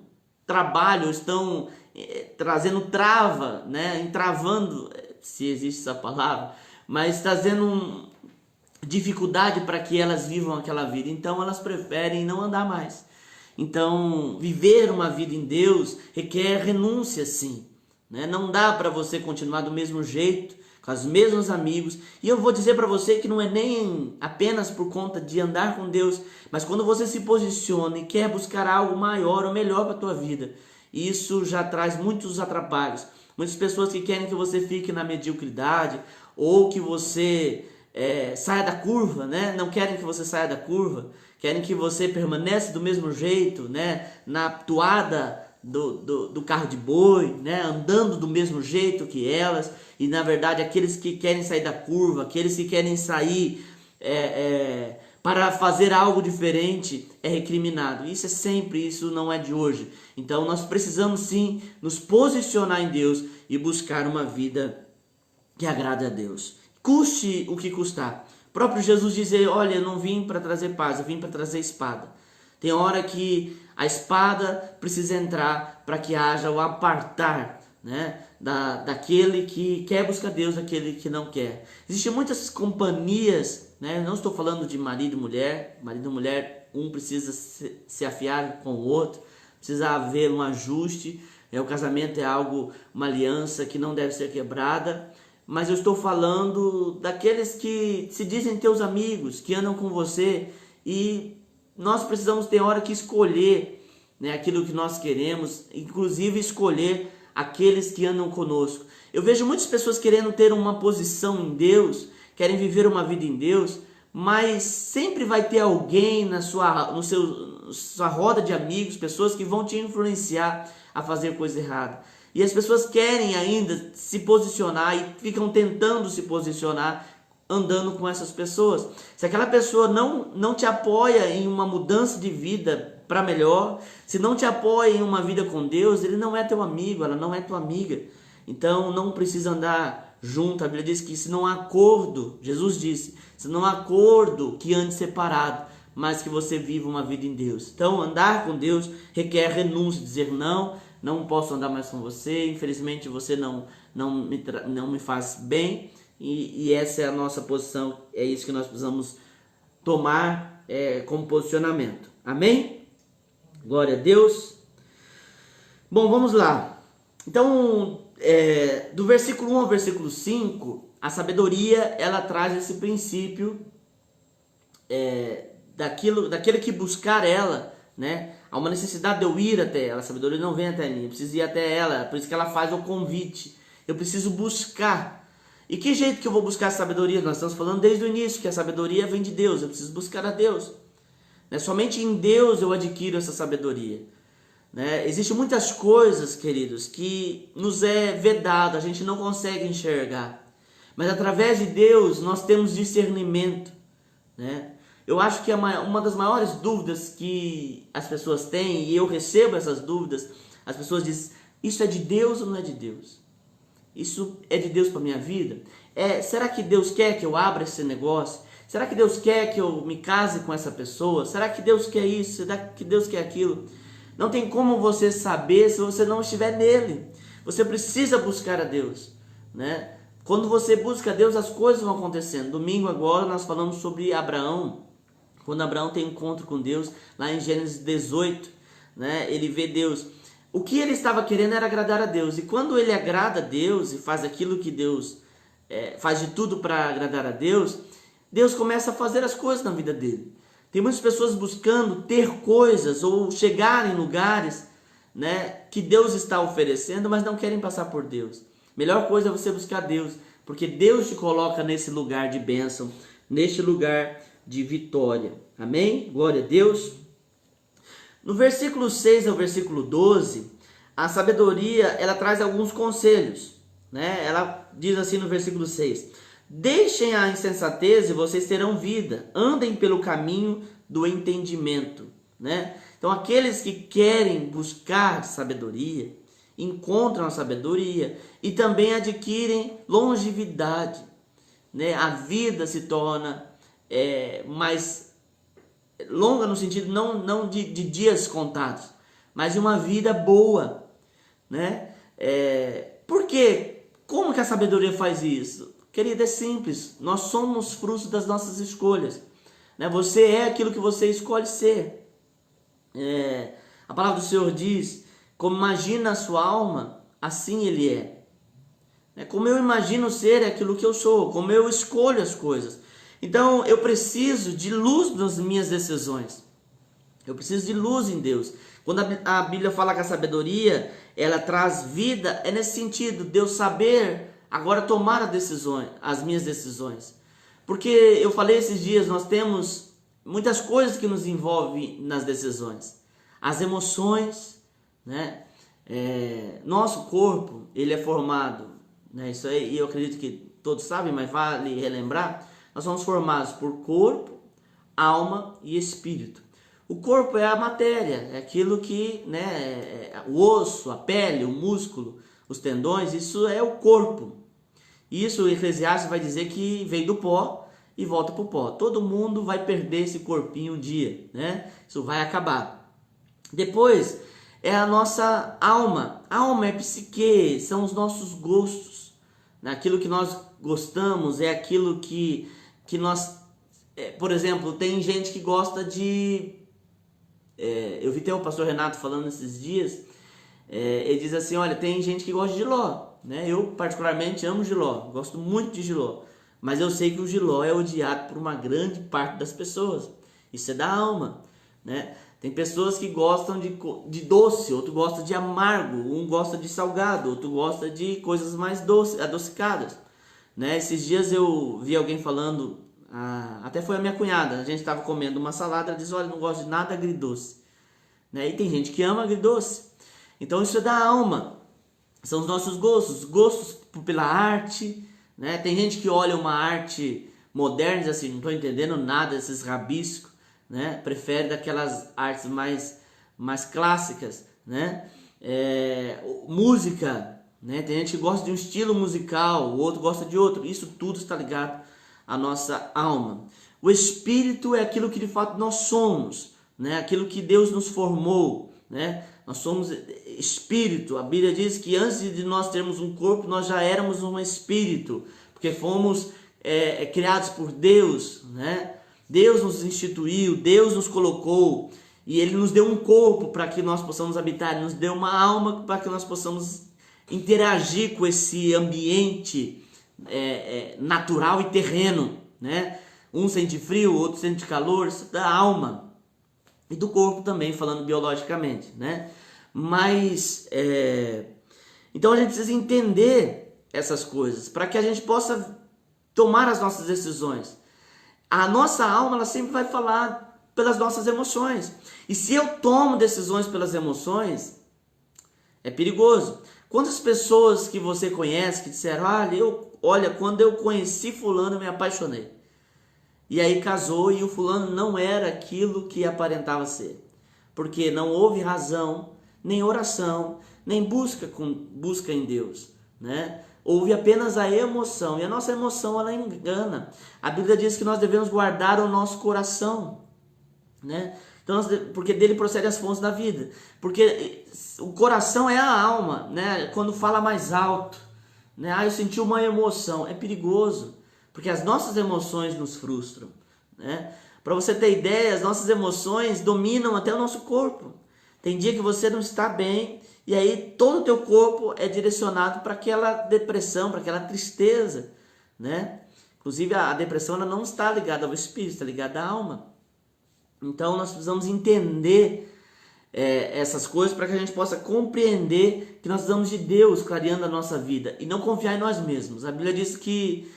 trabalho, estão trazendo trava, né? Entravando, se existe essa palavra, mas trazendo dificuldade para que elas vivam aquela vida. Então elas preferem não andar mais. Então viver uma vida em Deus requer renúncia, sim, né? Não dá para você continuar do mesmo jeito, com os mesmos amigos. E eu vou dizer para você que não é nem apenas por conta de andar com Deus, mas quando você se posiciona e quer buscar algo maior ou melhor para a tua vida, isso já traz muitos atrapalhos. Muitas pessoas que querem que você fique na mediocridade ou que você saia da curva, né? Não querem que você saia da curva, querem que você permaneça do mesmo jeito, né? Na toada do carro de boi, né? Andando do mesmo jeito que elas. E na verdade aqueles que querem sair da curva, aqueles que querem sair para fazer algo diferente é recriminado. Isso é sempre, isso não é de hoje. Então nós precisamos sim nos posicionar em Deus e buscar uma vida que agrade a Deus, custe o que custar. O próprio Jesus dizia: olha, eu não vim para trazer paz, eu vim para trazer espada. Tem hora que a espada precisa entrar para que haja o apartar, né, daquele que quer buscar Deus, daquele que não quer. Existem muitas companhias, né? Não estou falando de marido e mulher, um precisa se afiar com o outro, precisa haver um ajuste. O casamento é algo, uma aliança que não deve ser quebrada. Mas eu estou falando daqueles que se dizem teus amigos, que andam com você, e nós precisamos ter hora que escolher, né, aquilo que nós queremos, inclusive escolher aqueles que andam conosco. Eu vejo muitas pessoas querendo ter uma posição em Deus, querem viver uma vida em Deus, mas sempre vai ter alguém na sua roda de amigos, pessoas que vão te influenciar a fazer coisa errada. E as pessoas querem ainda se posicionar e ficam tentando se posicionar andando com essas pessoas. Se aquela pessoa não te apoia em uma mudança de vida para melhor, se não te apoia em uma vida com Deus, ele não é teu amigo, ela não é tua amiga. Então não precisa andar junto. A Bíblia diz que se não há acordo, Jesus disse, se não há acordo, que ande separado, mas que você viva uma vida em Deus. Então andar com Deus requer renúncia, dizer não posso andar mais com você, infelizmente você não me faz bem, e essa é a nossa posição, é isso que nós precisamos tomar como posicionamento. Amém? Glória a Deus. Bom, vamos lá. Então, do versículo 1 ao versículo 5, a sabedoria, ela traz esse princípio daquele que buscar ela, né? Há uma necessidade de eu ir até ela. A sabedoria não vem até mim, eu preciso ir até ela. Por isso que ela faz o convite. Eu preciso buscar. E que jeito que eu vou buscar a sabedoria? Nós estamos falando desde o início que a sabedoria vem de Deus. Eu preciso buscar a Deus, né? Somente em Deus eu adquiro essa sabedoria, né? Existem muitas coisas, queridos, que nos é vedado, a gente não consegue enxergar. Mas através de Deus nós temos discernimento, né? Eu acho que uma das maiores dúvidas que as pessoas têm, e eu recebo essas dúvidas, as pessoas dizem: isso é de Deus ou não é de Deus? Isso é de Deus para minha vida? Será que Deus quer que eu abra esse negócio? Será que Deus quer que eu me case com essa pessoa? Será que Deus quer isso? Será que Deus quer aquilo? Não tem como você saber se você não estiver nele. Você precisa buscar a Deus, né? Quando você busca a Deus, as coisas vão acontecendo. Domingo agora nós falamos sobre Abraão. Quando Abraão tem um encontro com Deus, lá em Gênesis 18, né, ele vê Deus. O que ele estava querendo era agradar a Deus. E quando ele agrada a Deus e faz aquilo que Deus faz de tudo para agradar a Deus, Deus começa a fazer as coisas na vida dele. Tem muitas pessoas buscando ter coisas ou chegar em lugares, né, que Deus está oferecendo, mas não querem passar por Deus. Melhor coisa é você buscar Deus, porque Deus te coloca nesse lugar de bênção, neste lugar de vitória. Amém? Glória a Deus. No versículo 6 ao versículo 12, a sabedoria, ela traz alguns conselhos, né? Ela diz assim no versículo 6: Deixem a insensatez e vocês terão vida. Andem pelo caminho do entendimento, né? Então aqueles que querem buscar sabedoria, encontram a sabedoria e também adquirem longevidade, né? A vida se torna mais longa no sentido não de dias contados, mas de uma vida boa, né? Por quê? Como que a sabedoria faz isso? Querida, é simples. Nós somos frutos das nossas escolhas, né? Você é aquilo que você escolhe ser. A palavra do Senhor diz: como imagina a sua alma, assim ele é. Como eu imagino ser é aquilo que eu sou, como eu escolho as coisas. Então eu preciso de luz nas minhas decisões. Eu preciso de luz em Deus. Quando a Bíblia fala que a sabedoria, ela traz vida, é nesse sentido, de eu saber agora tomar as minhas decisões. Porque eu falei esses dias, nós temos muitas coisas que nos envolvem nas decisões. As emoções, né? Nosso corpo, ele é formado, né? Isso aí eu acredito que todos sabem, mas vale relembrar. Nós somos formados por corpo, alma e espírito. O corpo é a matéria, é aquilo que, né, o osso, a pele, o músculo, os tendões, isso é o corpo. Isso o Eclesiastes vai dizer que veio do pó e volta para o pó. Todo mundo vai perder esse corpinho um dia, né? Isso vai acabar. Depois é a nossa alma. A alma é psique, são os nossos gostos. Aquilo que nós gostamos é aquilo que nós... por exemplo, tem gente que gosta de... eu vi até o pastor Renato falando esses dias. Ele diz assim, olha, tem gente que gosta de jiló, né? Eu particularmente amo jiló, gosto muito de jiló. Mas eu sei que o jiló é odiado por uma grande parte das pessoas. Isso é da alma, né? Tem pessoas que gostam de doce, outro gosta de amargo, um gosta de salgado, outro gosta de coisas mais doces, adocicadas, né? Esses dias eu vi alguém falando, até foi a minha cunhada, a gente estava comendo uma salada, ela diz, olha, não gosto de nada agridoce, né? E tem gente que ama agridoce. Então isso é da alma, são os nossos gostos pela arte, né? Tem gente que olha uma arte moderna e diz assim, não estou entendendo nada desses rabiscos, né? Prefere daquelas artes mais clássicas, né? Música, né? Tem gente que gosta de um estilo musical, o outro gosta de outro. Isso tudo está ligado à nossa alma. O espírito é aquilo que de fato nós somos, né? Aquilo que Deus nos formou, né? Nós somos espírito. A Bíblia diz que antes de nós termos um corpo, nós já éramos um espírito, porque fomos criados por Deus, né? Deus nos instituiu, Deus nos colocou e Ele nos deu um corpo para que nós possamos habitar, Ele nos deu uma alma para que nós possamos interagir com esse ambiente natural e terreno, né? Um sente frio, o outro sente calor, isso da alma e do corpo também, falando biologicamente, né? Mas então a gente precisa entender essas coisas para que a gente possa tomar as nossas decisões. A nossa alma, ela sempre vai falar pelas nossas emoções. E se eu tomo decisões pelas emoções, é perigoso. Quantas pessoas que você conhece que disseram, olha, quando eu conheci fulano, eu me apaixonei. E aí casou e o fulano não era aquilo que aparentava ser. Porque não houve razão, nem oração, nem busca em Deus, né? Houve apenas a emoção, e a nossa emoção, ela engana. A Bíblia diz que nós devemos guardar o nosso coração, né? Então, porque dele procede as fontes da vida. Porque o coração é a alma, né? Quando fala mais alto, né? Eu senti uma emoção, é perigoso, porque as nossas emoções nos frustram, né? Para você ter ideia, as nossas emoções dominam até o nosso corpo. Tem dia que você não está bem, e aí todo o teu corpo é direcionado para aquela depressão, para aquela tristeza, né? Inclusive a depressão, ela não está ligada ao espírito, está ligada à alma. Então nós precisamos entender essas coisas para que a gente possa compreender que nós precisamos de Deus clareando a nossa vida e não confiar em nós mesmos. A Bíblia diz que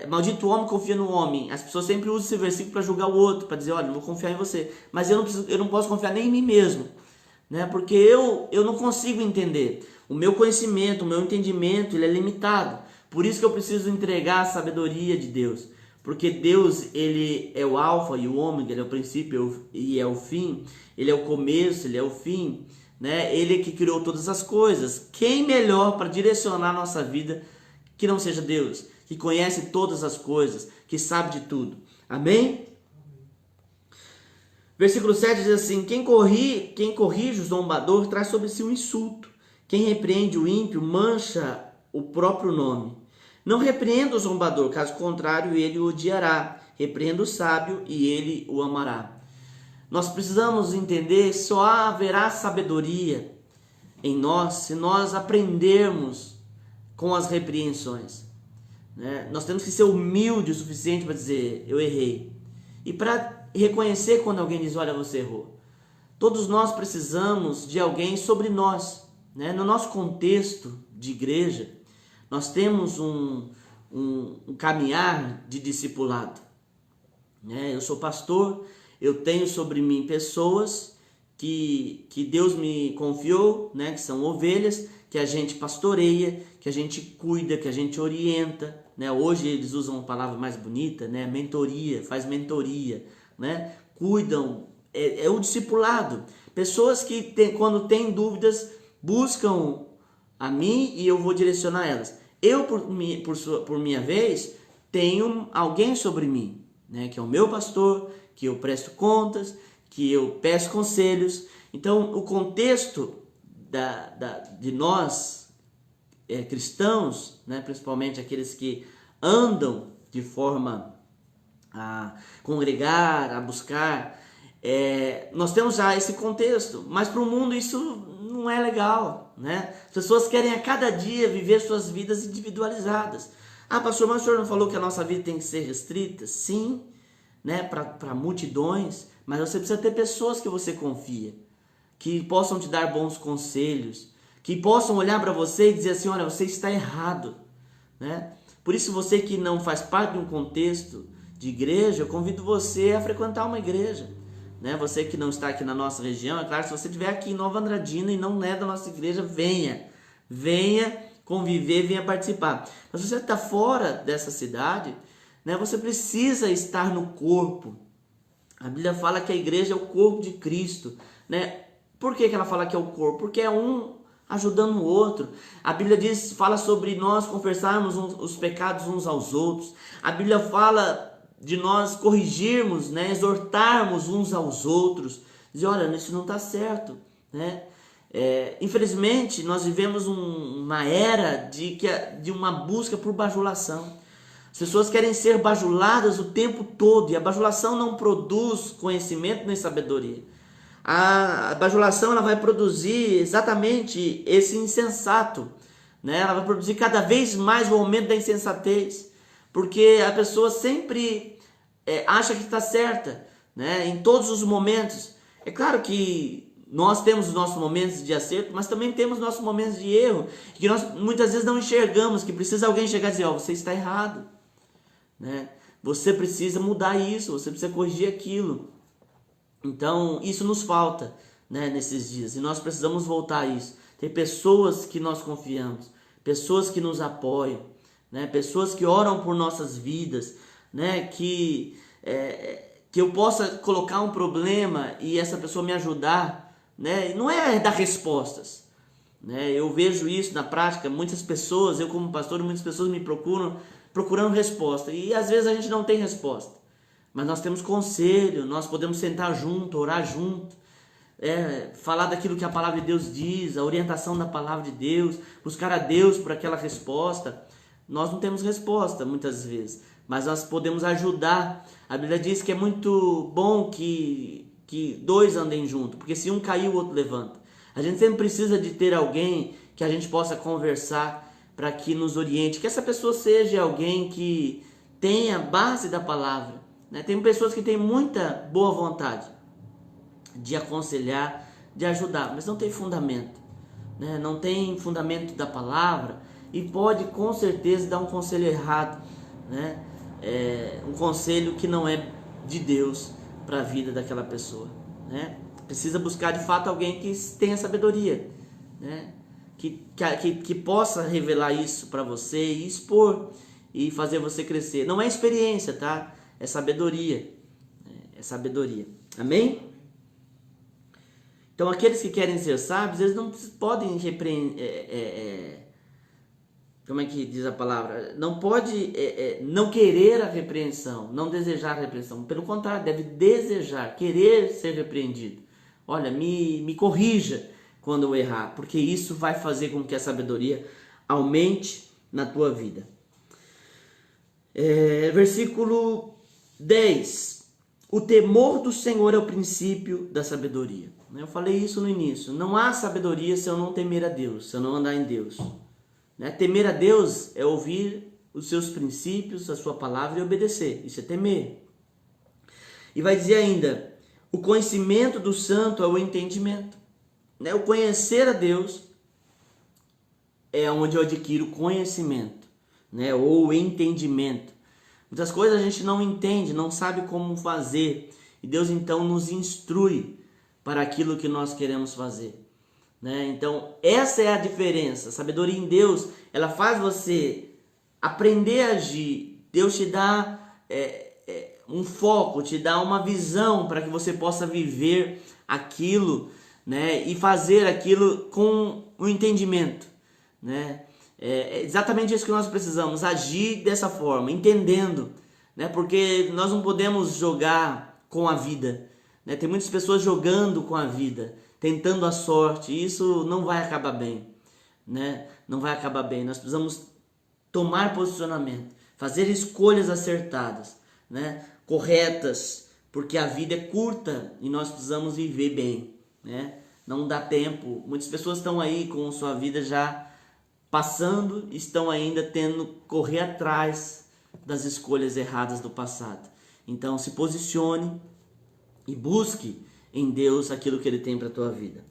maldito o homem confia no homem. As pessoas sempre usam esse versículo para julgar o outro, para dizer, olha, não vou confiar em você, mas eu não posso confiar nem em mim mesmo, né? Porque eu não consigo entender. O meu conhecimento, o meu entendimento, ele é limitado. Por isso que eu preciso entregar a sabedoria de Deus. Porque Deus, ele é o alfa e o ômega, ele é o princípio e é o fim. Ele é o começo, ele é o fim, né? Ele é que criou todas as coisas. Quem melhor para direcionar a nossa vida que não seja Deus, que conhece todas as coisas, que sabe de tudo. Amém? Versículo 7 diz assim: quem corrige o zombador traz sobre si um insulto. Quem repreende o ímpio mancha o próprio nome. Não repreenda o zombador, caso contrário ele o odiará. Repreenda o sábio e ele o amará. Nós precisamos entender que só haverá sabedoria em nós se nós aprendermos com as repreensões, né? Nós temos que ser humilde o suficiente para dizer: eu errei. E para reconhecer quando alguém diz: olha, você errou. Todos nós precisamos de alguém sobre nós, né? No nosso contexto de igreja, nós temos um caminhar de discipulado, né? Eu sou pastor, eu tenho sobre mim pessoas que Deus me confiou, né? Que são ovelhas, que a gente pastoreia, que a gente cuida, que a gente orienta, né? Hoje eles usam uma palavra mais bonita, né? Mentoria, faz mentoria, né? Cuidam, é o discipulado. Pessoas que quando têm dúvidas buscam a mim e eu vou direcionar elas. Eu, por minha vez, tenho alguém sobre mim, né? Que é o meu pastor, que eu presto contas, que eu peço conselhos. Então, o contexto de nós cristãos, né? Principalmente aqueles que andam de forma a congregar, a buscar, nós temos já esse contexto, mas para o mundo isso não é legal, né? As pessoas querem a cada dia viver suas vidas individualizadas. Ah, pastor, mas o senhor não falou que a nossa vida tem que ser restrita? Sim, né? Para multidões, mas você precisa ter pessoas que você confia, que possam te dar bons conselhos, que possam olhar para você e dizer assim: olha, você está errado, né? Por isso, você que não faz parte de um contexto de igreja, eu convido você a frequentar uma igreja, né? Você que não está aqui na nossa região, é claro, se você estiver aqui em Nova Andradina e não é da nossa igreja, venha conviver, venha participar. Mas se você está fora dessa cidade, né, você precisa estar no corpo. A Bíblia fala que a igreja é o corpo de Cristo, né? Por que ela fala que é o corpo? Porque é um ajudando o outro. A Bíblia fala sobre nós confessarmos os pecados uns aos outros. A Bíblia fala de nós corrigirmos, né, exortarmos uns aos outros, dizer: olha, isso não está certo, né? Infelizmente, nós vivemos uma era de uma busca por bajulação. As pessoas querem ser bajuladas o tempo todo, e a bajulação não produz conhecimento nem sabedoria. A bajulação, ela vai produzir exatamente esse insensato, né? Ela vai produzir cada vez mais o aumento da insensatez, porque a pessoa sempre acha que está certa, né? Em todos os momentos. É claro que nós temos os nossos momentos de acerto, mas também temos nossos momentos de erro, que nós muitas vezes não enxergamos, que precisa alguém chegar e dizer: ó, você está errado, né? Você precisa mudar isso, você precisa corrigir aquilo. Então, isso nos falta, né, nesses dias, e nós precisamos voltar a isso. Ter pessoas que nós confiamos, pessoas que nos apoiam, né, pessoas que oram por nossas vidas, né, que eu possa colocar um problema e essa pessoa me ajudar, né? Não é dar respostas, né? Eu vejo isso na prática. Muitas pessoas, eu como pastor, muitas pessoas me procurando resposta, e às vezes a gente não tem resposta, mas nós temos conselho, nós podemos sentar junto, orar junto, falar daquilo que a palavra de Deus diz, a orientação da palavra de Deus, buscar a Deus por aquela resposta. Nós não temos resposta muitas vezes, mas nós podemos ajudar. A Bíblia diz que é muito bom que dois andem juntos, porque se um cair, o outro levanta. A gente sempre precisa de ter alguém que a gente possa conversar, para que nos oriente, que essa pessoa seja alguém que tenha base da palavra, né? Tem pessoas que têm muita boa vontade de aconselhar, de ajudar, mas não tem fundamento, né? Não tem fundamento da palavra, e pode com certeza dar um conselho errado, né? Um conselho que não é de Deus para a vida daquela pessoa, né? Precisa buscar de fato alguém que tenha sabedoria, né? que possa revelar isso para você e expor e fazer você crescer. Não é experiência, tá? É sabedoria. É sabedoria. Amém? Então aqueles que querem ser sábios, eles não podem repreender. Como é que diz a palavra? Não pode não querer a repreensão, não desejar a repreensão. Pelo contrário, deve desejar, querer ser repreendido. Olha, me corrija quando eu errar, porque isso vai fazer com que a sabedoria aumente na tua vida. Versículo 10. O temor do Senhor é o princípio da sabedoria. Eu falei isso no início. Não há sabedoria se eu não temer a Deus, se eu não andar em Deus. Temer a Deus é ouvir os seus princípios, a sua palavra e obedecer. Isso é temer. E vai dizer ainda, o conhecimento do santo é o entendimento. O conhecer a Deus é onde eu adquiro conhecimento, ou entendimento. Muitas coisas a gente não entende, não sabe como fazer. E Deus então nos instrui para aquilo que nós queremos fazer. Então essa é a diferença. A sabedoria em Deus, ela faz você aprender a agir. Deus te dá um foco, te dá uma visão para que você possa viver aquilo, e fazer aquilo com o entendimento. É exatamente isso que nós precisamos, agir dessa forma, entendendo, porque nós não podemos jogar com a vida. Tem muitas pessoas jogando com a vida, tentando a sorte, e isso não vai acabar bem, não vai acabar bem. Nós precisamos tomar posicionamento, fazer escolhas acertadas, corretas, porque a vida é curta e nós precisamos viver bem, não dá tempo. Muitas pessoas estão aí com sua vida já passando, estão ainda tendo que correr atrás das escolhas erradas do passado. Então se posicione e busque em Deus aquilo que Ele tem para a tua vida.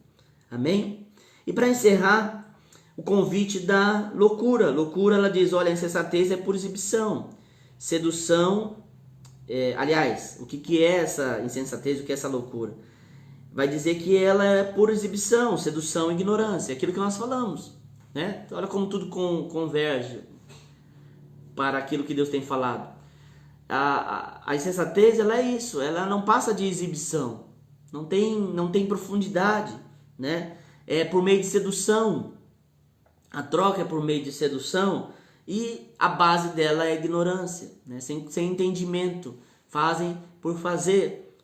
Amém? E para encerrar, o convite da loucura. Loucura, ela diz, olha, a insensatez é por exibição. Sedução, aliás, o que é essa insensatez, o que é essa loucura? Vai dizer que ela é por exibição, sedução e ignorância. Aquilo que nós falamos. Olha como tudo converge para aquilo que Deus tem falado. A insensatez, ela é isso, ela não passa de exibição, não tem profundidade, é por meio de sedução, a troca é por meio de sedução e a base dela é ignorância, sem entendimento, fazem por fazer,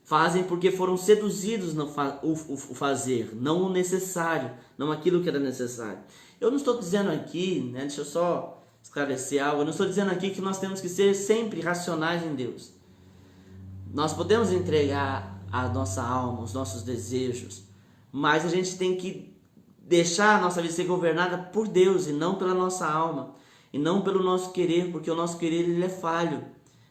fazem porque foram seduzidos no o fazer, não o necessário, não aquilo que era necessário. Eu não estou dizendo aqui, deixa eu só esclarecer algo, eu não estou dizendo aqui que nós temos que ser sempre racionais em Deus. Nós podemos entregar a nossa alma, os nossos desejos, mas a gente tem que deixar a nossa vida ser governada por Deus e não pela nossa alma, e não pelo nosso querer, porque o nosso querer ele é falho,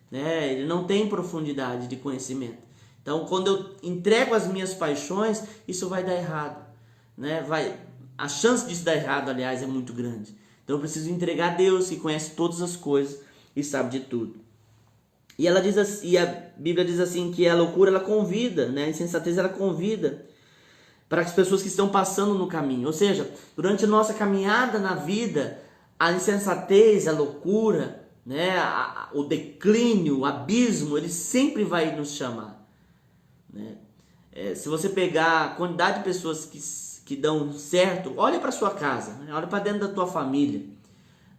ele não tem profundidade de conhecimento. Então quando eu entrego as minhas paixões, isso vai dar errado, a chance disso dar errado, aliás, é muito grande. Então eu preciso entregar a Deus, que conhece todas as coisas e sabe de tudo. E ela diz assim, e a Bíblia diz assim que a loucura ela convida, a insensatez ela convida para as pessoas que estão passando no caminho. Ou seja, durante a nossa caminhada na vida, a insensatez, a loucura, o declínio, o abismo, ele sempre vai nos chamar. Se você pegar a quantidade de pessoas que dão certo, olha para sua casa, olha para dentro da tua família,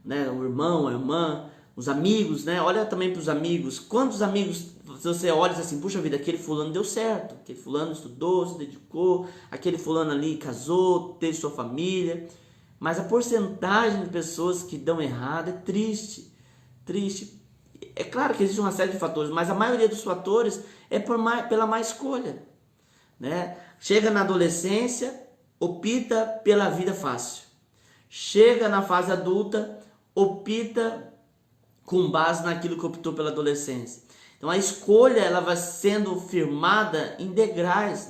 o irmão, a irmã, os amigos, olha também para os amigos. Quantos amigos você olha e diz assim, puxa vida, aquele fulano deu certo, aquele fulano estudou, se dedicou, aquele fulano ali casou, teve sua família, mas a porcentagem de pessoas que dão errado é triste. É claro que existe uma série de fatores, mas a maioria dos fatores é pela má escolha, Chega na adolescência, opta pela vida fácil. Chega na fase adulta, opta com base naquilo que optou pela adolescência. Então a escolha ela vai sendo firmada em degraus,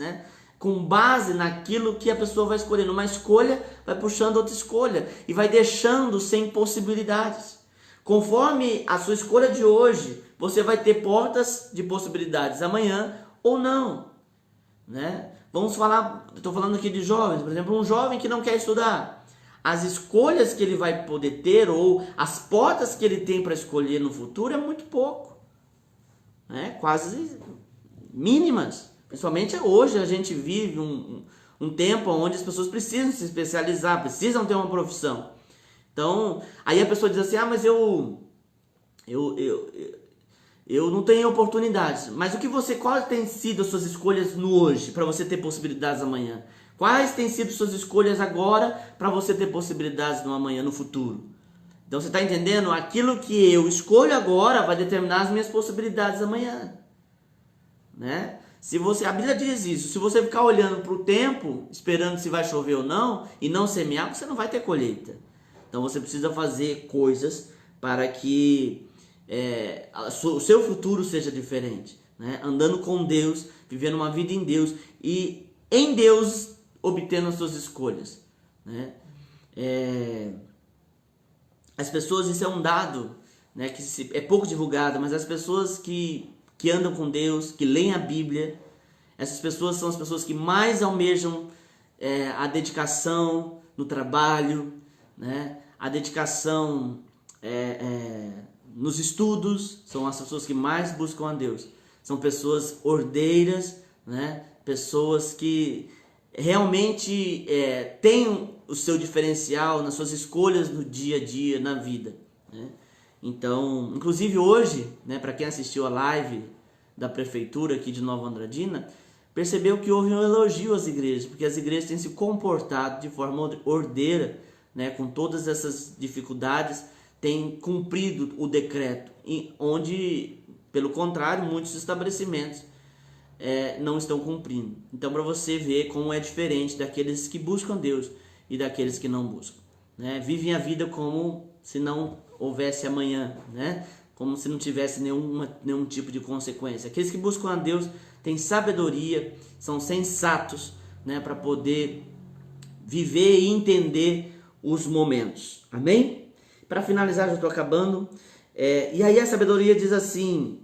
com base naquilo que a pessoa vai escolhendo. Uma escolha vai puxando outra escolha e vai deixando sem possibilidades. Conforme a sua escolha de hoje, você vai ter portas de possibilidades amanhã ou não. né? Vamos falar, estou falando aqui de jovens, por exemplo, um jovem que não quer estudar. As escolhas que ele vai poder ter ou as portas que ele tem para escolher no futuro é muito pouco, né? Quase mínimas. Principalmente hoje a gente vive um tempo onde as pessoas precisam se especializar, precisam ter uma profissão. Então, aí a pessoa diz assim, mas eu não tenho oportunidades. Mas quais têm sido as suas escolhas no hoje, para você ter possibilidades amanhã? Quais têm sido suas escolhas agora, para você ter possibilidades no amanhã, no futuro? Então você está entendendo? Aquilo que eu escolho agora vai determinar as minhas possibilidades amanhã, né? A Bíblia diz isso, se você ficar olhando para o tempo, esperando se vai chover ou não, e não semear, você não vai ter colheita. Então você precisa fazer coisas para que o seu futuro seja diferente, né? Andando com Deus, vivendo uma vida em Deus e em Deus obtendo as suas escolhas, né? As pessoas, isso é um dado, né, que é pouco divulgado, mas as pessoas que andam com Deus, que leem a Bíblia, essas pessoas são as pessoas que mais almejam a dedicação no trabalho, né? A dedicação nos estudos, são as pessoas que mais buscam a Deus. São pessoas ordeiras, né? Pessoas que realmente têm o seu diferencial nas suas escolhas no dia a dia, na vida, né? Então, inclusive hoje, né, para quem assistiu a live da prefeitura aqui de Nova Andradina, percebeu que houve um elogio às igrejas, porque as igrejas têm se comportado de forma ordeira, né, com todas essas dificuldades, têm cumprido o decreto, onde, pelo contrário, muitos estabelecimentos não estão cumprindo. Então, para você ver como é diferente daqueles que buscam Deus e daqueles que não buscam, né? Vivem a vida como se não houvesse amanhã, né? Como se não tivesse nenhum tipo de consequência. Aqueles que buscam a Deus têm sabedoria, são sensatos, né, para poder viver e entender os momentos. Amém? Para finalizar, já estou acabando. E aí a sabedoria diz assim,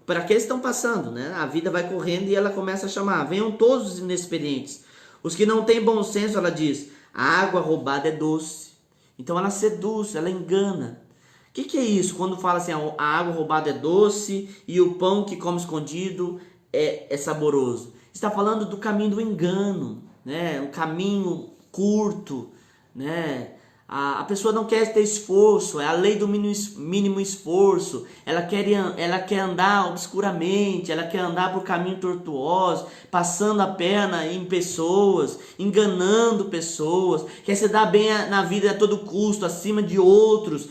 para aqueles que estão passando, né? A vida vai correndo e ela começa a chamar: venham todos os inexperientes, os que não têm bom senso. Ela diz: a água roubada é doce. Então ela seduz, ela engana. O que é isso? Quando fala assim, a água roubada é doce e o pão que come escondido é saboroso. Está falando do caminho do engano, né? Um caminho curto, né? A pessoa não quer ter esforço, é a lei do mínimo esforço. Ela quer andar obscuramente, ela quer andar por caminho tortuoso, passando a perna em pessoas, enganando pessoas, quer se dar bem na vida a todo custo, acima de outros,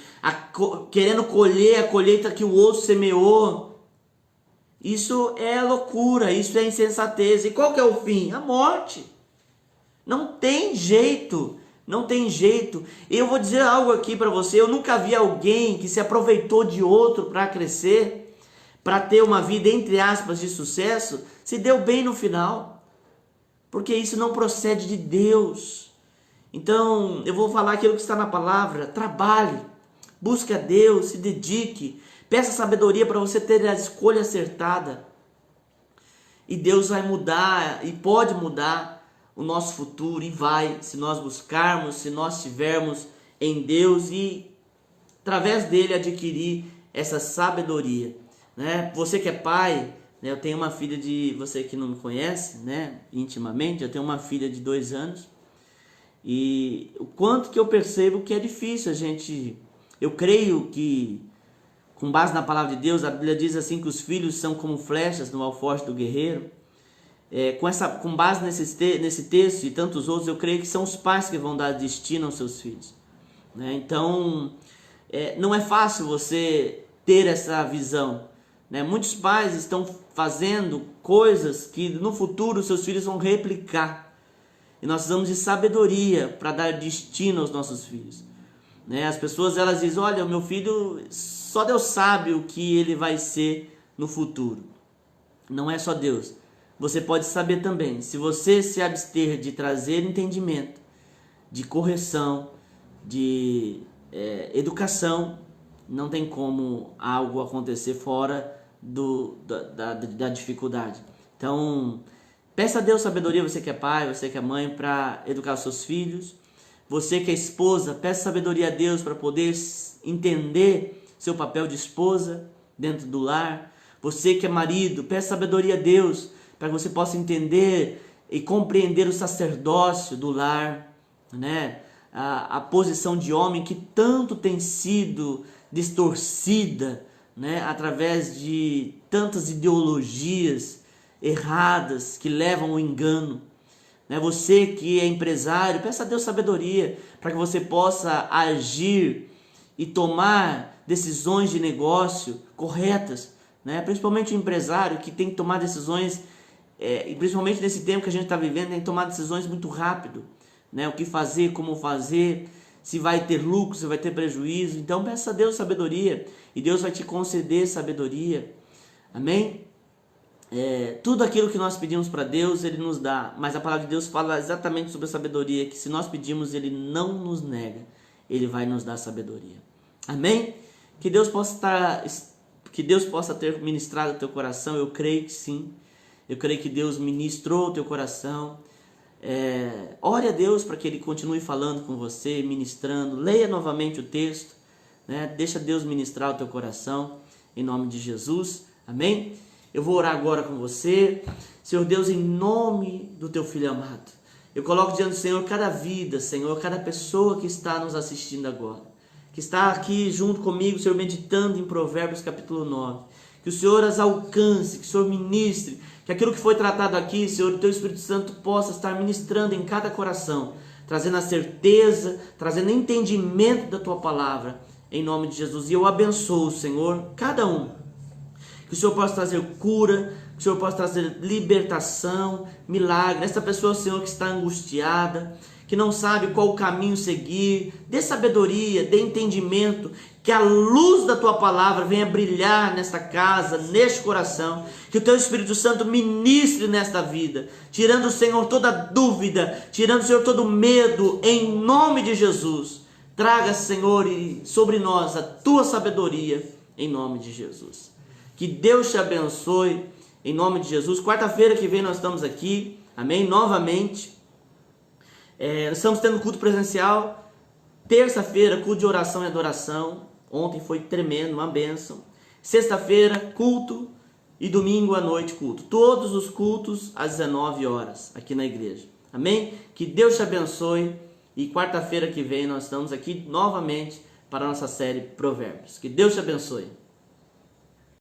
querendo colher a colheita que o outro semeou. Isso é loucura, isso é insensatez. E qual que é o fim? A morte. Não tem jeito. Não tem jeito. Eu vou dizer algo aqui para você. Eu nunca vi alguém que se aproveitou de outro para crescer, para ter uma vida, entre aspas, de sucesso, se deu bem no final. Porque isso não procede de Deus. Então, eu vou falar aquilo que está na palavra. Trabalhe, busque a Deus, se dedique, peça sabedoria para você ter a escolha acertada. E Deus vai mudar e pode mudar o nosso futuro, e vai, se nós buscarmos, se nós estivermos em Deus e através dele adquirir essa sabedoria, né? Você que é pai, né? Eu tenho uma filha você que não me conhece, né, intimamente, eu tenho uma filha de 2 anos, e o quanto que eu percebo que é difícil eu creio que, com base na palavra de Deus, a Bíblia diz assim que os filhos são como flechas no alforje do guerreiro. Com base nesse texto e tantos outros, eu creio que são os pais que vão dar destino aos seus filhos, né? Então, não é fácil você ter essa visão, né? Muitos pais estão fazendo coisas que no futuro seus filhos vão replicar, e nós precisamos de sabedoria para dar destino aos nossos filhos, né? As pessoas, elas dizem: olha, o meu filho, só Deus sabe o que ele vai ser no futuro. Não é só Deus. Você pode saber também, se você se abster de trazer entendimento, de correção, de educação, não tem como algo acontecer fora da dificuldade. Então, Peça a Deus sabedoria, você que é pai, você que é mãe, para educar os seus filhos. Você que é esposa, peça sabedoria a Deus para poder entender seu papel de esposa dentro do lar. Você que é marido, peça sabedoria a Deus para que você possa entender e compreender o sacerdócio do lar, né? A posição de homem que tanto tem sido distorcida, né? Através de tantas ideologias erradas que levam ao engano. Né? Você que é empresário, peça a Deus sabedoria para que você possa agir e tomar decisões de negócio corretas, né? Principalmente o empresário que tem que tomar decisões, e principalmente nesse tempo que a gente está vivendo, tem que tomar decisões muito rápido, né? O que fazer, como fazer, se vai ter lucro, se vai ter prejuízo. Então peça a Deus sabedoria e Deus vai te conceder sabedoria. Amém? Tudo aquilo que nós pedimos para Deus, Ele nos dá, mas a palavra de Deus fala exatamente sobre a sabedoria, que se nós pedimos, Ele não nos nega, Ele vai nos dar sabedoria. Amém? Que Deus possa ter ministrado o teu coração, eu creio que sim, eu creio que Deus ministrou o teu coração. Ore a Deus para que Ele continue falando com você, ministrando, leia novamente o texto, né? Deixa Deus ministrar o teu coração, em nome de Jesus, amém? Eu vou orar agora com você. Senhor Deus, em nome do teu Filho amado, eu coloco diante do Senhor cada vida, Senhor, cada pessoa que está nos assistindo agora, que está aqui junto comigo, Senhor, meditando em Provérbios capítulo 9. Que o Senhor as alcance, que o Senhor ministre, que aquilo que foi tratado aqui, Senhor, o teu Espírito Santo possa estar ministrando em cada coração, trazendo a certeza, trazendo entendimento da tua palavra, em nome de Jesus. E eu abençoo, Senhor, cada um. Que o Senhor possa trazer cura, que o Senhor possa trazer libertação, milagre. Essa pessoa, Senhor, que está angustiada, que não sabe qual o caminho seguir, dê sabedoria, dê entendimento, que a luz da tua palavra venha brilhar nesta casa, neste coração, que o teu Espírito Santo ministre nesta vida, tirando, Senhor, toda dúvida, tirando, Senhor, todo medo, em nome de Jesus. Traga, Senhor, sobre nós a tua sabedoria, em nome de Jesus. Que Deus te abençoe, em nome de Jesus. Quarta-feira que vem nós estamos aqui, amém? Novamente. Nós estamos tendo culto presencial. Terça-feira, culto de oração e adoração. Ontem foi tremendo, uma bênção. Sexta-feira, culto. E domingo à noite, culto. Todos os cultos às 19 horas, aqui na igreja. Amém? Que Deus te abençoe. E quarta-feira que vem nós estamos aqui novamente para a nossa série Provérbios. Que Deus te abençoe.